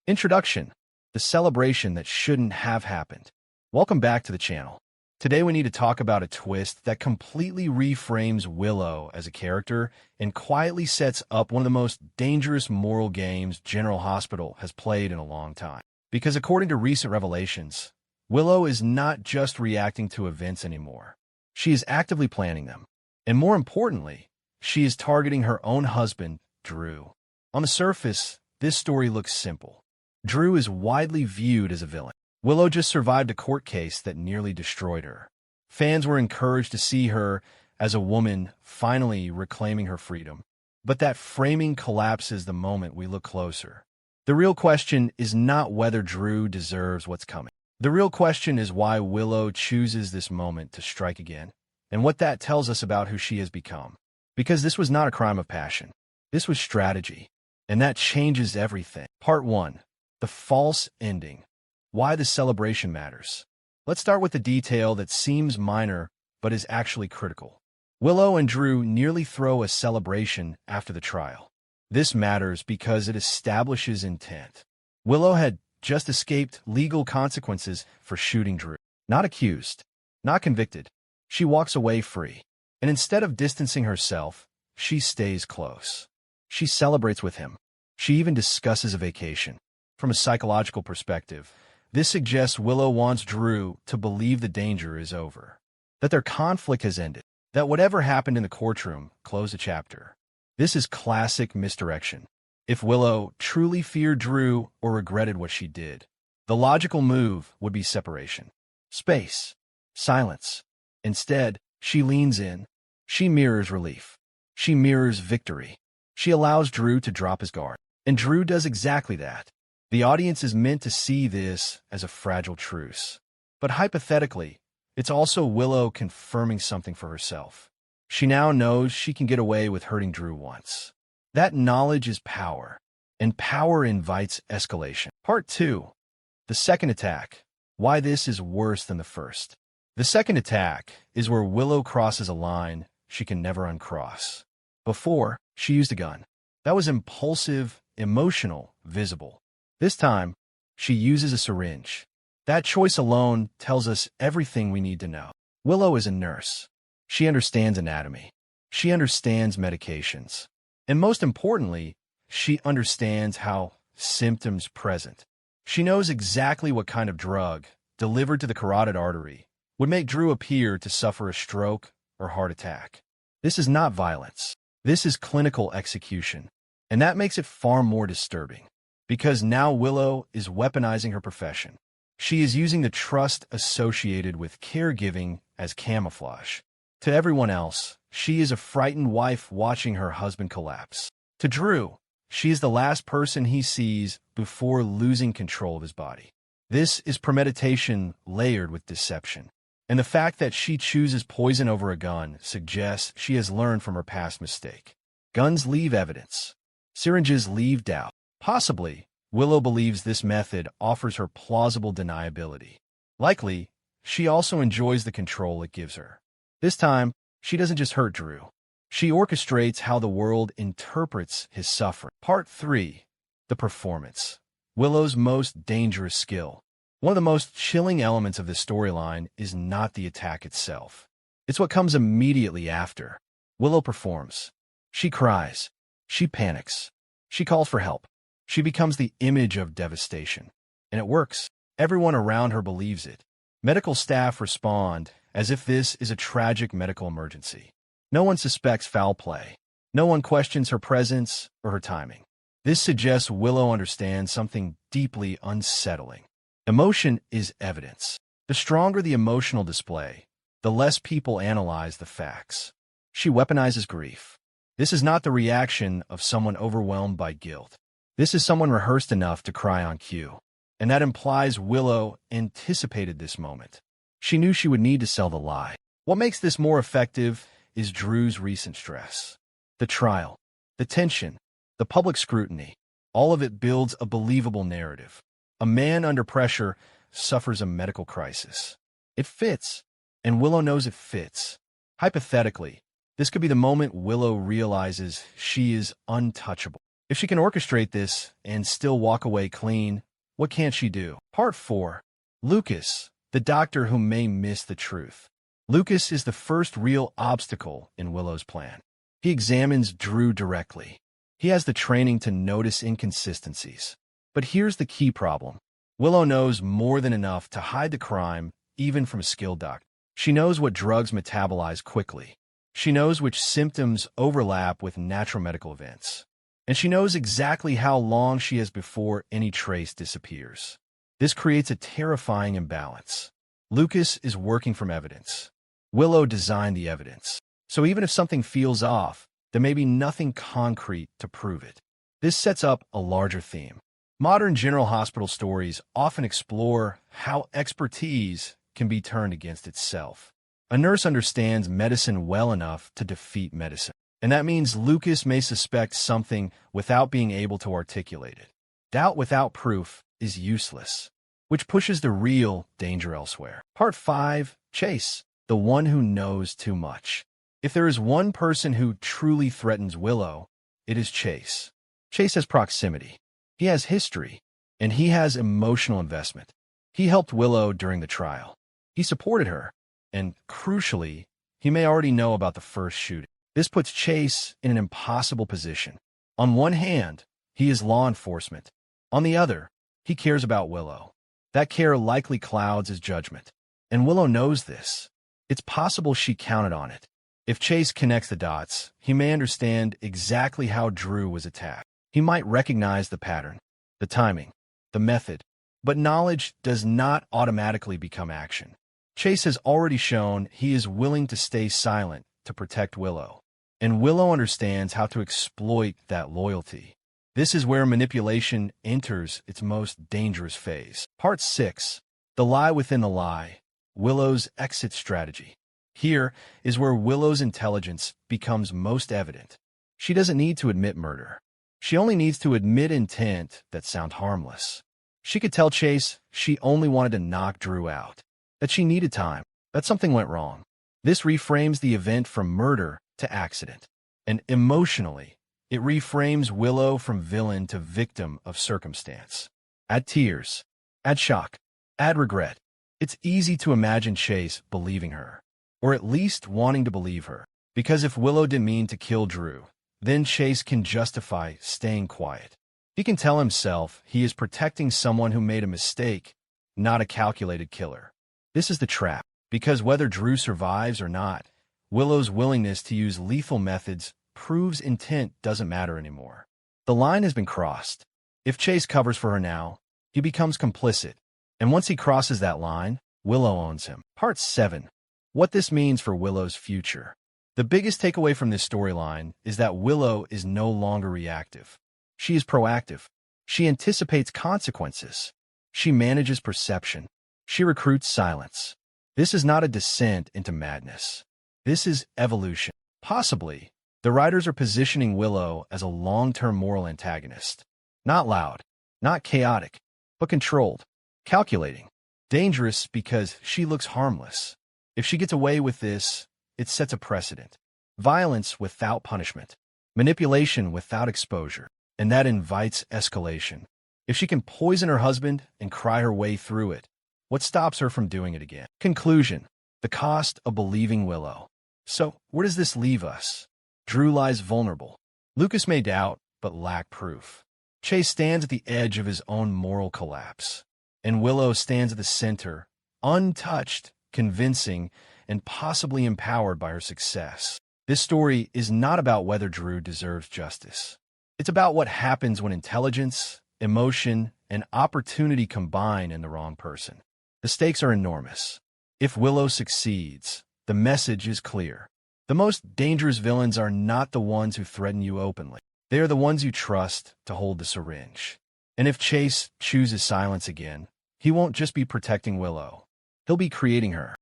Introduction: the celebration that shouldn't have happened. Welcome back to the channel. Today we need to talk about a twist that completely reframes Willow as a character and quietly sets up one of the most dangerous moral games General Hospital has played in a long time. Because according to recent revelations, Willow is not just reacting to events anymore. She is actively planning them. And more importantly, she is targeting her own husband, Drew. On the surface, this story looks simple. Drew is widely viewed as a villain. Willow just survived a court case that nearly destroyed her. Fans were encouraged to see her as a woman finally reclaiming her freedom. But that framing collapses the moment we look closer. The real question is not whether Drew deserves what's coming. The real question is why Willow chooses this moment to strike again, and what that tells us about who she has become. Because this was not a crime of passion. This was strategy. And that changes everything. Part 1. The false ending. Why the celebration matters. Let's start with the detail that seems minor but is actually critical. Willow and Drew nearly throw a celebration after the trial. This matters because it establishes intent. Willow had just escaped legal consequences for shooting Drew. Not accused, not convicted. She walks away free. And instead of distancing herself, she stays close. She celebrates with him. She even discusses a vacation. From a psychological perspective, this suggests Willow wants Drew to believe the danger is over, that their conflict has ended, that whatever happened in the courtroom closed a chapter. This is classic misdirection. If Willow truly feared Drew or regretted what she did, the logical move would be separation. Space. Silence. Instead, she leans in. She mirrors relief. She mirrors victory. She allows Drew to drop his guard. And Drew does exactly that. The audience is meant to see this as a fragile truce. But hypothetically, it's also Willow confirming something for herself. She now knows she can get away with hurting Drew once. That knowledge is power, and power invites escalation. Part 2. The second attack. Why this is worse than the first. The second attack is where Willow crosses a line she can never uncross. Before, she used a gun. That was impulsive, emotional, visible. This time, she uses a syringe. That choice alone tells us everything we need to know. Willow is a nurse. She understands anatomy. She understands medications. And most importantly, she understands how symptoms present. She knows exactly what kind of drug, delivered to the carotid artery, would make Drew appear to suffer a stroke or heart attack. This is not violence. This is clinical execution. And that makes it far more disturbing. Because now Willow is weaponizing her profession. She is using the trust associated with caregiving as camouflage. To everyone else, she is a frightened wife watching her husband collapse. To Drew, she is the last person he sees before losing control of his body. This is premeditation layered with deception. And the fact that she chooses poison over a gun suggests she has learned from her past mistake. Guns leave evidence. Syringes leave doubt. Possibly, Willow believes this method offers her plausible deniability. Likely, she also enjoys the control it gives her. This time, she doesn't just hurt Drew. She orchestrates how the world interprets his suffering. Part 3. The performance. Willow's most dangerous skill. One of the most chilling elements of this storyline is not the attack itself. It's what comes immediately after. Willow performs. She cries. She panics. She calls for help. She becomes the image of devastation. And it works. Everyone around her believes it. Medical staff respond as if this is a tragic medical emergency. No one suspects foul play. No one questions her presence or her timing. This suggests Willow understands something deeply unsettling. Emotion is evidence. The stronger the emotional display, the less people analyze the facts. She weaponizes grief. This is not the reaction of someone overwhelmed by guilt. This is someone rehearsed enough to cry on cue. And that implies Willow anticipated this moment. She knew she would need to sell the lie. What makes this more effective is Drew's recent stress. The trial, the tension, the public scrutiny, all of it builds a believable narrative. A man under pressure suffers a medical crisis. It fits, and Willow knows it fits. Hypothetically, this could be the moment Willow realizes she is untouchable. If she can orchestrate this and still walk away clean, what can't she do? Part 4. Lucas, the doctor who may miss the truth. Lucas is the first real obstacle in Willow's plan. He examines Drew directly. He has the training to notice inconsistencies. But here's the key problem. Willow knows more than enough to hide the crime, even from a skilled doctor. She knows what drugs metabolize quickly. She knows which symptoms overlap with natural medical events. And she knows exactly how long she has before any trace disappears. This creates a terrifying imbalance. Lucas is working from evidence. Willow designed the evidence. So even if something feels off, there may be nothing concrete to prove it. This sets up a larger theme. Modern general hospital stories often explore how expertise can be turned against itself. A nurse understands medicine well enough to defeat medicine. And that means Lucas may suspect something without being able to articulate it. Doubt without proof is useless, which pushes the real danger elsewhere. Part 5. Chase, the one who knows too much. If there is one person who truly threatens Willow, it is Chase. Chase has proximity. He has history, and he has emotional investment. He helped Willow during the trial. He supported her, and crucially, he may already know about the first shooting. This puts Chase in an impossible position. On one hand, he is law enforcement. On the other, he cares about Willow. That care likely clouds his judgment. And Willow knows this. It's possible she counted on it. If Chase connects the dots, he may understand exactly how Drew was attacked. He might recognize the pattern, the timing, the method, but knowledge does not automatically become action. Chase has already shown he is willing to stay silent to protect Willow, and Willow understands how to exploit that loyalty. This is where manipulation enters its most dangerous phase. Part 6. The lie within the lie. Willow's exit strategy. Here is where Willow's intelligence becomes most evident. She doesn't need to admit murder. She only needs to admit intent that sound harmless. She could tell Chase she only wanted to knock Drew out, that she needed time, that something went wrong. This reframes the event from murder to accident. And emotionally, it reframes Willow from villain to victim of circumstance. Add tears, add shock, add regret. It's easy to imagine Chase believing her, or at least wanting to believe her. Because if Willow didn't mean to kill Drew, then Chase can justify staying quiet. He can tell himself he is protecting someone who made a mistake, not a calculated killer. This is the trap, because whether Drew survives or not, Willow's willingness to use lethal methods proves intent doesn't matter anymore. The line has been crossed. If Chase covers for her now, he becomes complicit. And once he crosses that line, Willow owns him. Part 7. What this means for Willow's future. The biggest takeaway from this storyline is that Willow is no longer reactive. She is proactive. She anticipates consequences. She manages perception. She recruits silence. This is not a descent into madness. This is evolution. Possibly, the writers are positioning Willow as a long-term moral antagonist. Not loud, not chaotic, but controlled, calculating, dangerous because she looks harmless. If she gets away with this, it sets a precedent. Violence without punishment, manipulation without exposure, and that invites escalation. If she can poison her husband and cry her way through it, what stops her from doing it again? Conclusion. The cost of believing Willow. So, where does this leave us? Drew lies vulnerable. Lucas may doubt, but lack proof. Chase stands at the edge of his own moral collapse. And Willow stands at the center, untouched, convincing, and possibly empowered by her success. This story is not about whether Drew deserves justice. It's about what happens when intelligence, emotion, and opportunity combine in the wrong person. The stakes are enormous. If Willow succeeds, the message is clear. The most dangerous villains are not the ones who threaten you openly. They are the ones you trust to hold the syringe. And if Chase chooses silence again, he won't just be protecting Willow. He'll be creating her.